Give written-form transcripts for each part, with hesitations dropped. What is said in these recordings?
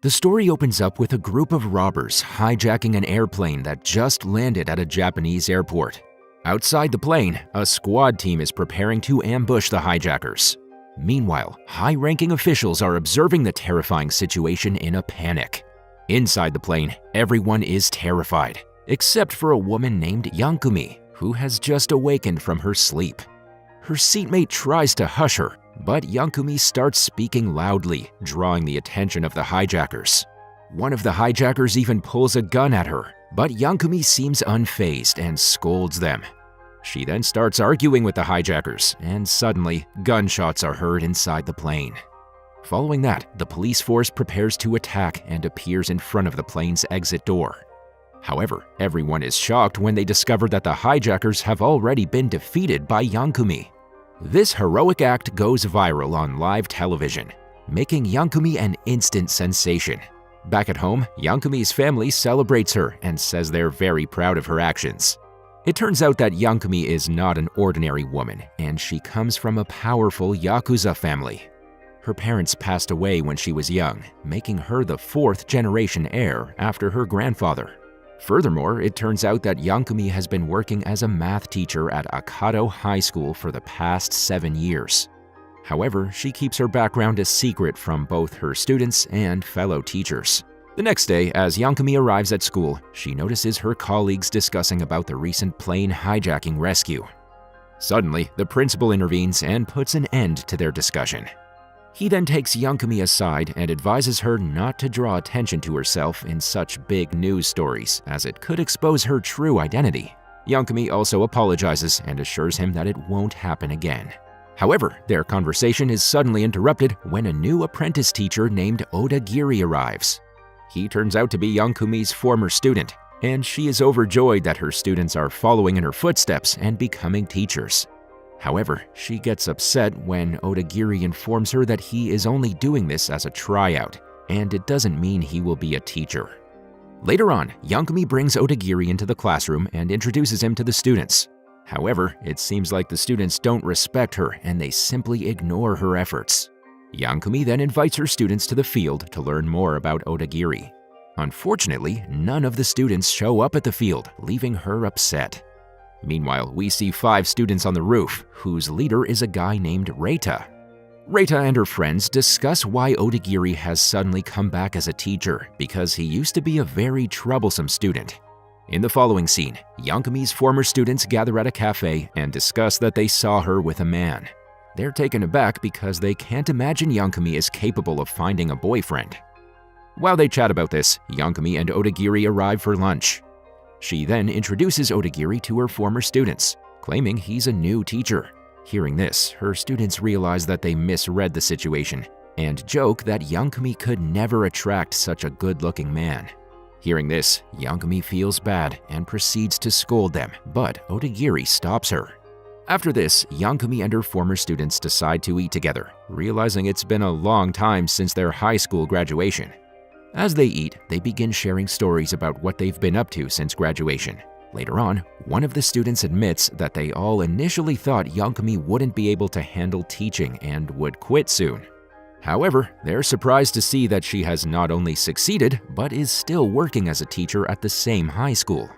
The story opens up with a group of robbers hijacking an airplane that just landed at a Japanese airport. Outside the plane, a squad team is preparing to ambush the hijackers. Meanwhile, high-ranking officials are observing the terrifying situation in a panic. Inside the plane, everyone is terrified, except for a woman named Yankumi, who has just awakened from her sleep. Her seatmate tries to hush her, but Yankumi starts speaking loudly, drawing the attention of the hijackers. One of the hijackers even pulls a gun at her, but Yankumi seems unfazed and scolds them. She then starts arguing with the hijackers, and suddenly, gunshots are heard inside the plane. Following that, the police force prepares to attack and appears in front of the plane's exit door. However, everyone is shocked when they discover that the hijackers have already been defeated by Yankumi. This heroic act goes viral on live television, making Yankumi an instant sensation. Back at home, Yankumi's family celebrates her and says they're very proud of her actions. It turns out that Yankumi is not an ordinary woman, and she comes from a powerful Yakuza family. Her parents passed away when she was young, making her the fourth-generation heir after her grandfather. Furthermore, it turns out that Yankumi has been working as a math teacher at Akado High School for the past 7 years. However, she keeps her background a secret from both her students and fellow teachers. The next day, as Yankumi arrives at school, she notices her colleagues discussing about the recent plane hijacking rescue. Suddenly, the principal intervenes and puts an end to their discussion. He then takes Yankumi aside and advises her not to draw attention to herself in such big news stories, as it could expose her true identity. Yankumi also apologizes and assures him that it won't happen again. However, their conversation is suddenly interrupted when a new apprentice teacher named Odagiri arrives. He turns out to be Yankumi's former student, and she is overjoyed that her students are following in her footsteps and becoming teachers. However, she gets upset when Odagiri informs her that he is only doing this as a tryout, and it doesn't mean he will be a teacher. Later on, Yankumi brings Odagiri into the classroom and introduces him to the students. However, it seems like the students don't respect her and they simply ignore her efforts. Yankumi then invites her students to the field to learn more about Odagiri. Unfortunately, none of the students show up at the field, leaving her upset. Meanwhile, we see 5 students on the roof, whose leader is a guy named Reita. Reita and her friends discuss why Odagiri has suddenly come back as a teacher, because he used to be a very troublesome student. In the following scene, Yankumi's former students gather at a cafe and discuss that they saw her with a man. They're taken aback because they can't imagine Yankumi is capable of finding a boyfriend. While they chat about this, Yankumi and Odagiri arrive for lunch. She then introduces Odagiri to her former students, claiming he's a new teacher. Hearing this, her students realize that they misread the situation and joke that Yankumi could never attract such a good-looking man. Hearing this, Yankumi feels bad and proceeds to scold them, but Odagiri stops her. After this, Yankumi and her former students decide to eat together, realizing it's been a long time since their high school graduation. As they eat, they begin sharing stories about what they've been up to since graduation. Later on, one of the students admits that they all initially thought Yankumi wouldn't be able to handle teaching and would quit soon. However, they're surprised to see that she has not only succeeded, but is still working as a teacher at the same high school.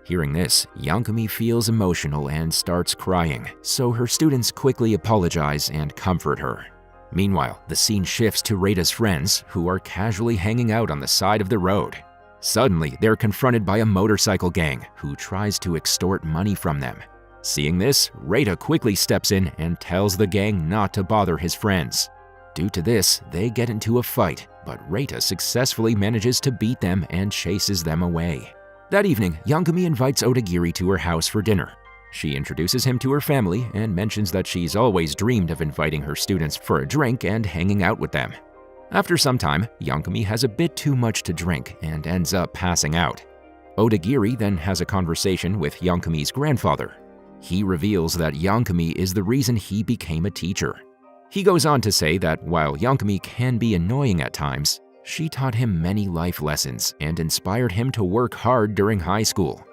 Hearing this, Yankumi feels emotional and starts crying, so her students quickly apologize and comfort her. Meanwhile, the scene shifts to Reita's friends, who are casually hanging out on the side of the road. Suddenly, they're confronted by a motorcycle gang who tries to extort money from them. Seeing this, Reita quickly steps in and tells the gang not to bother his friends. Due to this, they get into a fight, but Reita successfully manages to beat them and chases them away. That evening, Yankumi invites Odagiri to her house for dinner. She introduces him to her family and mentions that she's always dreamed of inviting her students for a drink and hanging out with them. After some time, Yankumi has a bit too much to drink and ends up passing out. Odagiri then has a conversation with Yankumi's grandfather. He reveals that Yankumi is the reason he became a teacher. He goes on to say that while Yankumi can be annoying at times, she taught him many life lessons and inspired him to work hard during high school.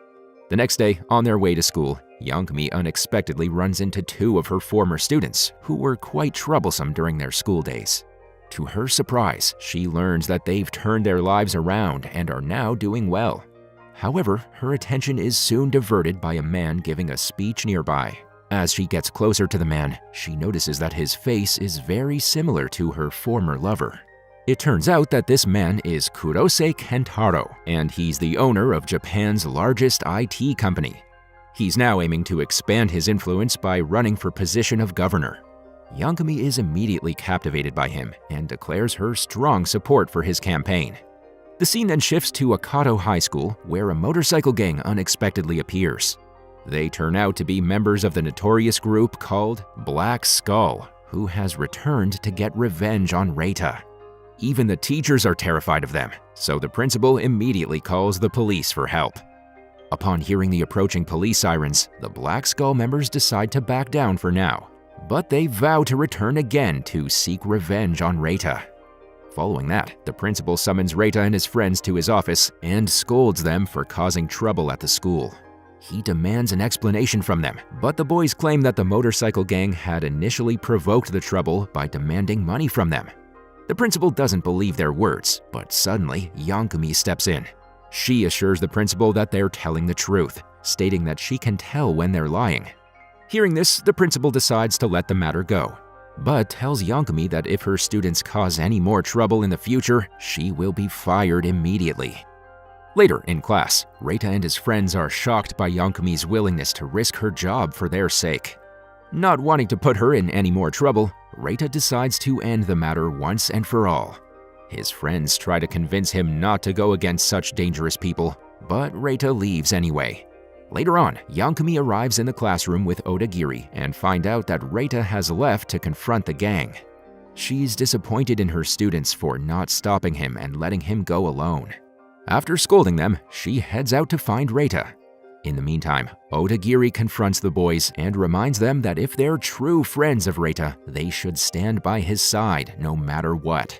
The next day, on their way to school, Yankumi unexpectedly runs into 2 of her former students who were quite troublesome during their school days. To her surprise, she learns that they've turned their lives around and are now doing well. However, her attention is soon diverted by a man giving a speech nearby. As she gets closer to the man, she notices that his face is very similar to her former lover. It turns out that this man is Kurose Kentaro, and he's the owner of Japan's largest IT company. He's now aiming to expand his influence by running for position of governor. Yankumi is immediately captivated by him and declares her strong support for his campaign. The scene then shifts to Akato High School, where a motorcycle gang unexpectedly appears. They turn out to be members of the notorious group called Black Skull, who has returned to get revenge on Reita. Even the teachers are terrified of them, so the principal immediately calls the police for help. Upon hearing the approaching police sirens, the Black Skull members decide to back down for now, but they vow to return again to seek revenge on Reita. Following that, the principal summons Reita and his friends to his office and scolds them for causing trouble at the school. He demands an explanation from them, but the boys claim that the motorcycle gang had initially provoked the trouble by demanding money from them. The principal doesn't believe their words, but suddenly Yankumi steps in. She assures the principal that they're telling the truth, stating that she can tell when they're lying. Hearing this, the principal decides to let the matter go, but tells Yankumi that if her students cause any more trouble in the future, she will be fired immediately. Later in class, Reita and his friends are shocked by Yankumi's willingness to risk her job for their sake. Not wanting to put her in any more trouble, Reita decides to end the matter once and for all. His friends try to convince him not to go against such dangerous people, but Reita leaves anyway. Later on, Yankumi arrives in the classroom with Odagiri and find out that Reita has left to confront the gang. She's disappointed in her students for not stopping him and letting him go alone. After scolding them, she heads out to find Reita. In the meantime, Odagiri confronts the boys and reminds them that if they're true friends of Reita, they should stand by his side no matter what.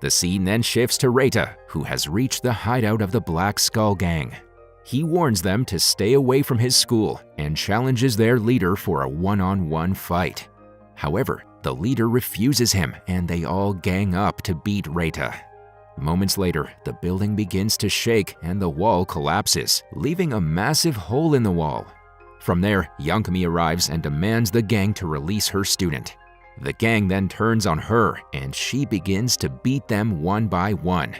The scene then shifts to Reita, who has reached the hideout of the Black Skull gang. He warns them to stay away from his school and challenges their leader for a one-on-one fight. However, the leader refuses him and they all gang up to beat Reita. Moments later, the building begins to shake and the wall collapses, leaving a massive hole in the wall. From there, Yankumi arrives and demands the gang to release her student. The gang then turns on her and she begins to beat them one by one.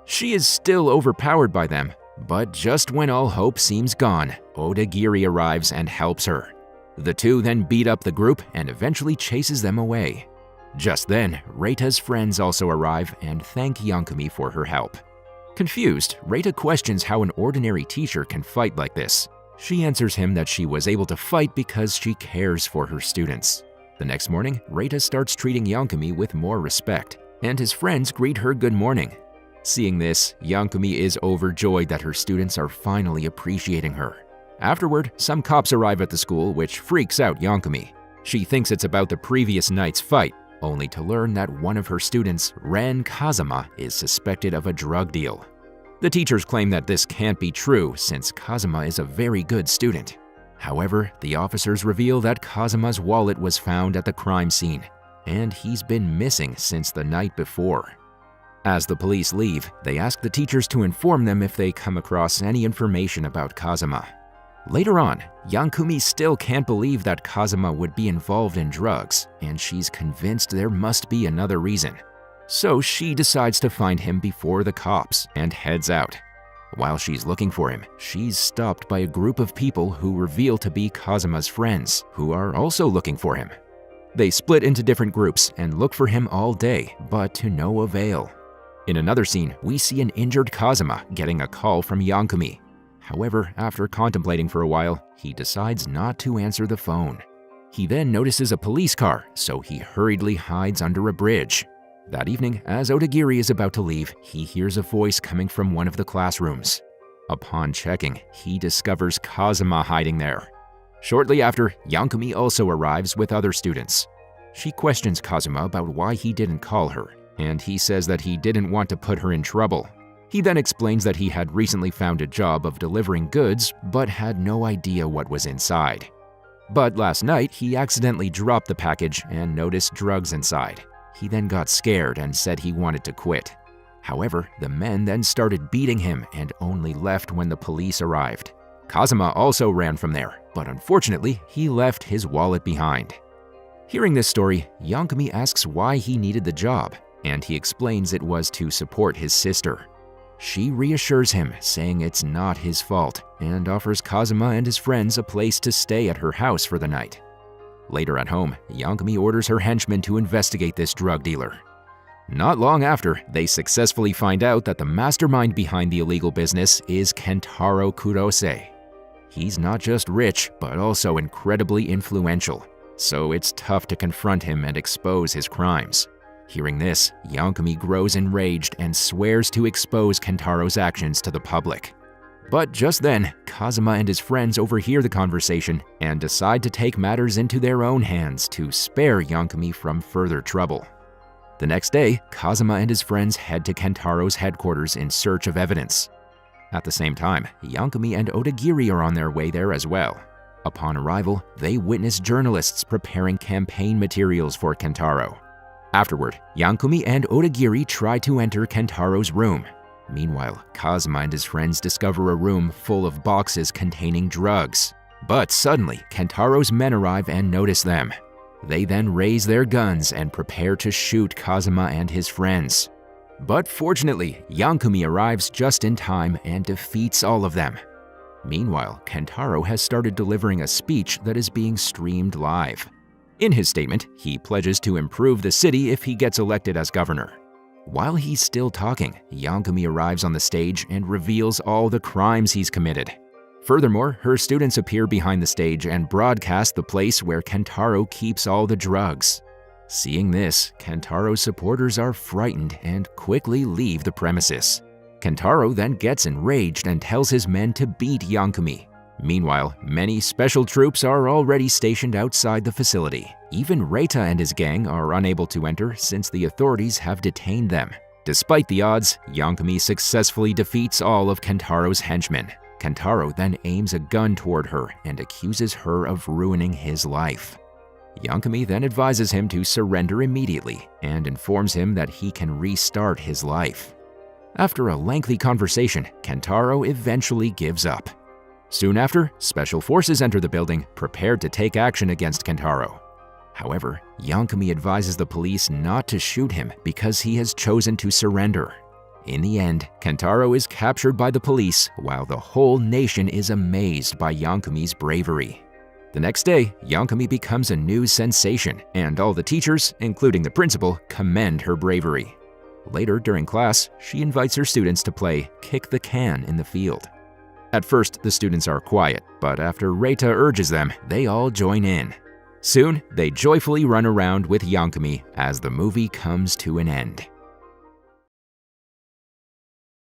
She is still overpowered by them, but just when all hope seems gone, Odagiri arrives and helps her. The two then beat up the group and eventually chases them away. Just then, Reita's friends also arrive and thank Yankumi for her help. Confused, Reita questions how an ordinary teacher can fight like this. She answers him that she was able to fight because she cares for her students. The next morning, Reita starts treating Yankumi with more respect, and his friends greet her good morning. Seeing this, Yankumi is overjoyed that her students are finally appreciating her. Afterward, some cops arrive at the school, which freaks out Yankumi. She thinks it's about the previous night's fight, only to learn that one of her students, Ren Kazama, is suspected of a drug deal. The teachers claim that this can't be true since Kazama is a very good student. However, the officers reveal that Kazama's wallet was found at the crime scene, and he's been missing since the night before. As the police leave, they ask the teachers to inform them if they come across any information about Kazama. Later on, Yankumi still can't believe that Kazama would be involved in drugs, and she's convinced there must be another reason. So she decides to find him before the cops and heads out. While she's looking for him, she's stopped by a group of people who reveal to be Kazama's friends, who are also looking for him. They split into different groups and look for him all day, but to no avail. In another scene, we see an injured Kazama getting a call from Yankumi. However, after contemplating for a while, he decides not to answer the phone. He then notices a police car, so he hurriedly hides under a bridge. That evening, as Odagiri is about to leave, he hears a voice coming from one of the classrooms. Upon checking, he discovers Kazama hiding there. Shortly after, Yankumi also arrives with other students. She questions Kazama about why he didn't call her, and he says that he didn't want to put her in trouble. He then explains that he had recently found a job of delivering goods, but had no idea what was inside. But last night, he accidentally dropped the package and noticed drugs inside. He then got scared and said he wanted to quit. However, the men then started beating him and only left when the police arrived. Kazuma also ran from there, but unfortunately, he left his wallet behind. Hearing this story, Yankumi asks why he needed the job, and he explains it was to support his sister. She reassures him, saying it's not his fault, and offers Kazuma and his friends a place to stay at her house for the night. Later at home, Yankumi orders her henchmen to investigate this drug dealer. Not long after, they successfully find out that the mastermind behind the illegal business is Kentaro Kurose. He's not just rich, but also incredibly influential, so it's tough to confront him and expose his crimes. Hearing this, Yankumi grows enraged and swears to expose Kentaro's actions to the public. But just then, Kazuma and his friends overhear the conversation and decide to take matters into their own hands to spare Yankumi from further trouble. The next day, Kazuma and his friends head to Kentaro's headquarters in search of evidence. At the same time, Yankumi and Odagiri are on their way there as well. Upon arrival, they witness journalists preparing campaign materials for Kentaro. Afterward, Yankumi and Odagiri try to enter Kentaro's room. Meanwhile, Kazuma and his friends discover a room full of boxes containing drugs. But suddenly, Kentaro's men arrive and notice them. They then raise their guns and prepare to shoot Kazuma and his friends. But fortunately, Yankumi arrives just in time and defeats all of them. Meanwhile, Kentaro has started delivering a speech that is being streamed live. In his statement, he pledges to improve the city if he gets elected as governor. While he's still talking, Yankumi arrives on the stage and reveals all the crimes he's committed. Furthermore, her students appear behind the stage and broadcast the place where Kentaro keeps all the drugs. Seeing this, Kentaro's supporters are frightened and quickly leave the premises. Kentaro then gets enraged and tells his men to beat Yankumi. Meanwhile, many special troops are already stationed outside the facility. Even Reita and his gang are unable to enter since the authorities have detained them. Despite the odds, Yankumi successfully defeats all of Kentaro's henchmen. Kentaro then aims a gun toward her and accuses her of ruining his life. Yankumi then advises him to surrender immediately and informs him that he can restart his life. After a lengthy conversation, Kentaro eventually gives up. Soon after, special forces enter the building, prepared to take action against Kentaro. However, Yankumi advises the police not to shoot him because he has chosen to surrender. In the end, Kentaro is captured by the police while the whole nation is amazed by Yankumi's bravery. The next day, Yankumi becomes a news sensation, and all the teachers, including the principal, commend her bravery. Later during class, she invites her students to play kick the can in the field. At first, the students are quiet, but after Reita urges them, they all join in. Soon, they joyfully run around with Yankumi as the movie comes to an end.